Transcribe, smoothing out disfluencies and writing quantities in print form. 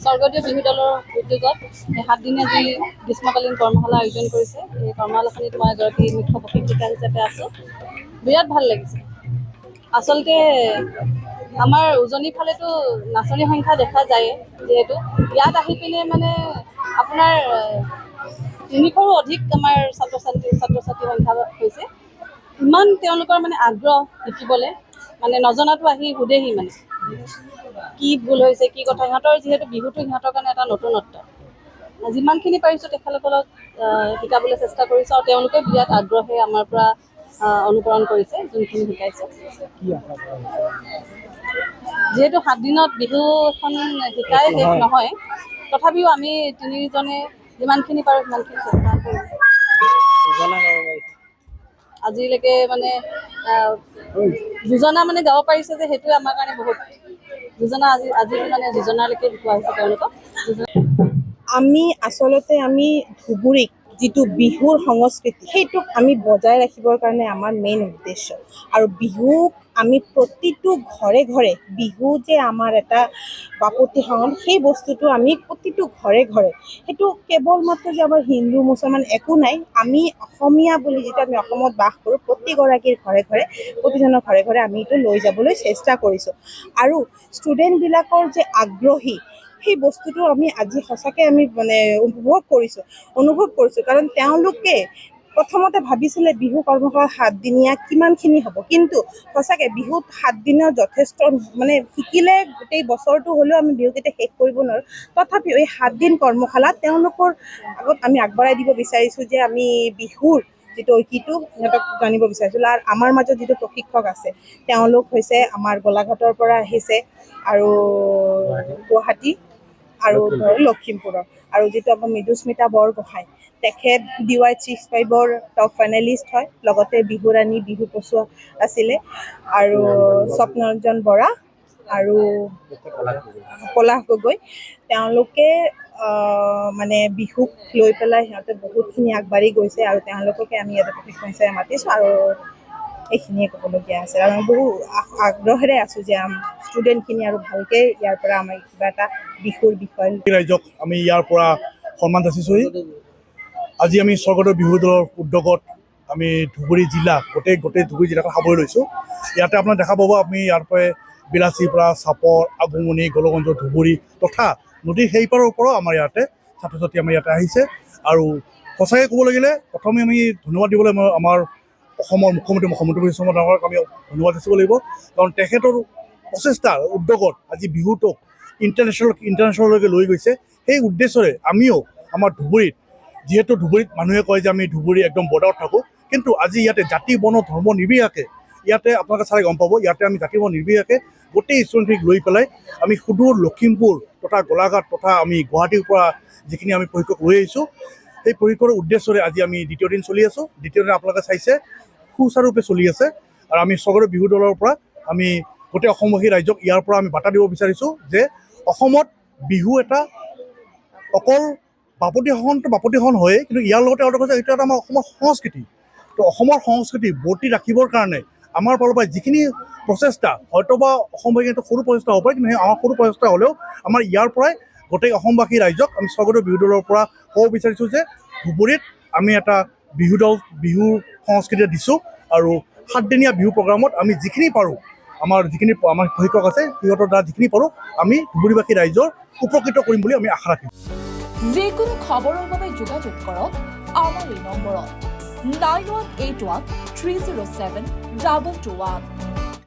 স্বৰ্গদেউ বিহু দলৰ উদ্যোগত এই 7 দিনীয়া যি গ্ৰীষ্মকালীন কৰ্মশালা আয়োজন কৰিছে। এই কৰ্মশালাখনিত মই এগৰাকী মুখ্য প্ৰশিক্ষিকা হিচাপে আছোঁ। বিৰাট ভাল লাগিছে। আচলতে আমাৰ উজনিৰ ফালেতো নাচনীৰ সংখ্যা দেখা যায়, যিহেতু ইয়াত আহি পিনে মানে আপোনাৰ 300ৰো অধিক আমাৰ ছাত্ৰ ছাত্ৰীৰ সংখ্যা হৈছে। ইমান তেওঁলোকৰ মানে আগ্ৰহ শিকিবলৈ, মানে নজনাটো আহি সোধেহি মানে কি ভুল হৈছে, কি কথা। সিহঁতৰ যিহেতু বিহুটো সিহঁতৰ কাৰণে এটা নতুনত্ব। যিমানখিনি পাৰিছোঁ তেখেতসকলক শিকাবলৈ চেষ্টা কৰিছোঁ, আৰু তেওঁলোকে বিৰাট আগ্ৰহে আমাৰ পৰা অনুকৰণ কৰিছে যোনখিনি শিকাইছে। যিহেতু 7 দিনত বিহুখন শিকাই শেষ নহয়, তথাপিও আমি তিনিজনে যিমানখিনি পাৰোঁ সিমানখিনি চেষ্টা কৰিছোঁ। আজিলৈকে মানে দুজনা মানে গাব পাৰিছে যে সেইটোৱে আমাৰ কাৰণে বহুত। দুজনা আজি মানে দুজনালৈকে শিকোৱা হৈছে তেওঁলোকক। আমি আচলতে ধুবুৰীক যিটো বিহুৰ সংস্কৃতি সেইটোক আমি বজাই ৰাখিবৰ কাৰণে আমাৰ মেইন উদ্দেশ্য। আৰু বিহুক আমি প্ৰতিটো ঘৰে ঘৰে, বিহু যে আমাৰ এটা বাপতিসাহোন, সেই বস্তুটো আমি প্ৰতিটো ঘৰে ঘৰে, সেইটো কেৱল মাত্ৰ যে আমাৰ হিন্দু মুছলমান একো নাই, আমি অসমীয়া বুলি যিটো আমি অসমত বাস কৰোঁ, প্ৰতিগৰাকীৰ ঘৰে ঘৰে, প্ৰতিজনৰ ঘৰে ঘৰে আমি এইটো লৈ যাবলৈ চেষ্টা কৰিছোঁ। আৰু ষ্টুডেণ্টবিলাকৰ যে আগ্ৰহী, সেই বস্তুটো আমি আজি সঁচাকৈ আমি মানে অনুভৱ কৰিছোঁ। কাৰণ তেওঁলোকে প্ৰথমতে ভাবিছিলে বিহু কৰ্মশালা 7 দিনীয়া কিমানখিনি হ'ব, কিন্তু সঁচাকৈ বিহুত 7 দিনৰ যথেষ্ট মানে শিকিলে গোটেই বছৰটো হ'লেও আমি বিহুকেইটা শেষ কৰিব নোৱাৰোঁ। তথাপিও এই 7 দিন কৰ্মশালা তেওঁলোকৰ আগত আমি আগবঢ়াই দিব বিচাৰিছোঁ যে আমি বিহুৰ যিটো ঐতিহ্য সিহঁতক জানিব বিচাৰিছিলোঁ। আৰু আমাৰ মাজত যিটো প্ৰশিক্ষক আছে, তেওঁলোক হৈছে আমাৰ গোলাঘাটৰ পৰা আহিছে, আৰু গুৱাহাটী আৰু লখিমপুৰৰ। আৰু যিটো আমাৰ মৃদুস্মিতা বৰগোহাঁই, তেখেত DY 65ৰ টপ ফাইনেলিষ্ট হয়, লগতে বিহুৰাণী, বিহু পচোৱা আছিলে। আৰু স্বপ্নৰঞ্জন বৰা আৰু পলাশ গগৈ, তেওঁলোকে মানে বিহুক লৈ পেলাই সিহঁতে বহুতখিনি আগবাঢ়ি গৈছে, আৰু তেওঁলোককে আমি ইয়াতে প্ৰশিক্ষণ হিচাপে মাতিছোঁ। আৰু এইখিনিয়ে ক'বলগীয়া আছে। আৰু আমি বহু আগ্ৰহেৰে আছোঁ যে ষ্টুডেণ্টখিনি আৰু ভালকৈ ইয়াৰ পৰা আমাৰ কিবা এটা বিহুৰ বিষয় ৰাইজক আমি ইয়াৰ পৰা সন্মান যাচিছোঁহি। আজি আমি স্বৰ্গদেউ বিহু দলৰ উদ্যোগত আমি ধুবুৰী জিলা গোটেই ধুবুৰী জিলাখন সামৰি লৈছোঁ। ইয়াতে আপোনাৰ দেখা পাব, আপুনি ইয়াৰ পৰাই বিলাচীৰ পৰা চাপৰ, আগুমনি, গলগঞ্জ, ধুবুৰী তথা নদীৰ সেই পাৰৰ পৰাও আমাৰ ইয়াতে ছাত্ৰ ছাত্ৰী আমাৰ ইয়াতে আহিছে। আৰু সঁচাকৈ ক'ব লাগিলে প্ৰথমে আমি ধন্যবাদ দিবলৈ আমাৰ অসমৰ মুখ্যমন্ত্ৰী হিমন্ত বিশ্ব শৰ্মা ডাঙৰক আমি ধন্যবাদ যাচিব লাগিব। কাৰণ তেখেতৰ প্ৰচেষ্টাৰ উদ্যোগত আজি বিহুটোক ইণ্টাৰনেশ্যনেললৈকে লৈ গৈছে। সেই উদ্দেশ্যৰে আমিও আমাৰ ধুবুৰীত, যিহেতু ধুবুৰীত মানুহে কয় যে আমি ধুবুৰী একদম বৰ্ডাৰত থাকোঁ, কিন্তু আজি ইয়াতে জাতি বৰ্ণ ধৰ্ম নিৰ্বিশেষে, ইয়াতে আপোনালোকে চাই গম পাব, ইয়াতে আমি জাতি বৰ্ণ নিৰ্বিশেষে গোটেই ষ্টুডেণ্টখিনিক লৈ পেলাই আমি সুদূৰ লখিমপুৰ তথা গোলাঘাট তথা আমি গুৱাহাটীৰ পৰা যিখিনি আমি প্ৰশিক্ষক লৈ আহিছোঁ, সেই প্ৰশিক্ষণৰ উদ্দেশ্যৰে আজি আমি দ্বিতীয় দিন চলি আছোঁ। দ্বিতীয় দিন আপোনালোকে চাইছে সুচাৰুৰূপে চলি আছে। আৰু আমি স্বৰ্গদেউ বিহু দলৰ পৰা আমি গোটেই অসমবাসী ৰাইজক ইয়াৰ পৰা আমি বাৰ্তা দিব বিচাৰিছোঁ যে অসমত বিহু এটা অকল বাপতিসাহোন হয়েই, কিন্তু ইয়াৰ লগতে আৰু কৈছে এইটো এটা আমাৰ অসমৰ সংস্কৃতি। তো অসমৰ সংস্কৃতি বৰ্তি ৰাখিবৰ কাৰণে আমাৰ ফালৰ পৰা যিখিনি প্ৰচেষ্টা, হয়তোবা অসমবাসী এটা সৰু প্ৰচেষ্টা হ'ব পাৰে, কিন্তু সেই আমাৰ সৰু প্ৰচেষ্টা হ'লেও আমাৰ ইয়াৰ পৰাই গোটেই অসমবাসী ৰাইজক আমি স্বৰ্গদেউ বিহু দলৰ পৰা ক'ব বিচাৰিছোঁ যে ধুবুৰীত আমি এটা বিহু সংস্কৃতি দিছোঁ। আৰু 7 দিনীয়া বিহু প্ৰগ্ৰামত আমি যিখিনি পাৰোঁ, আমাৰ প্ৰশিক্ষক আছে, সিহঁতৰ দ্বাৰা যিখিনি পাৰোঁ আমি ধুবুৰীবাসী ৰাইজৰ উপকৃত কৰিম বুলি আমি আশা ৰাখিছোঁ। যিকোনো খবৰৰ বাবে যোগাযোগ কৰক আমাৰ এই নম্বৰত 9181 307 221।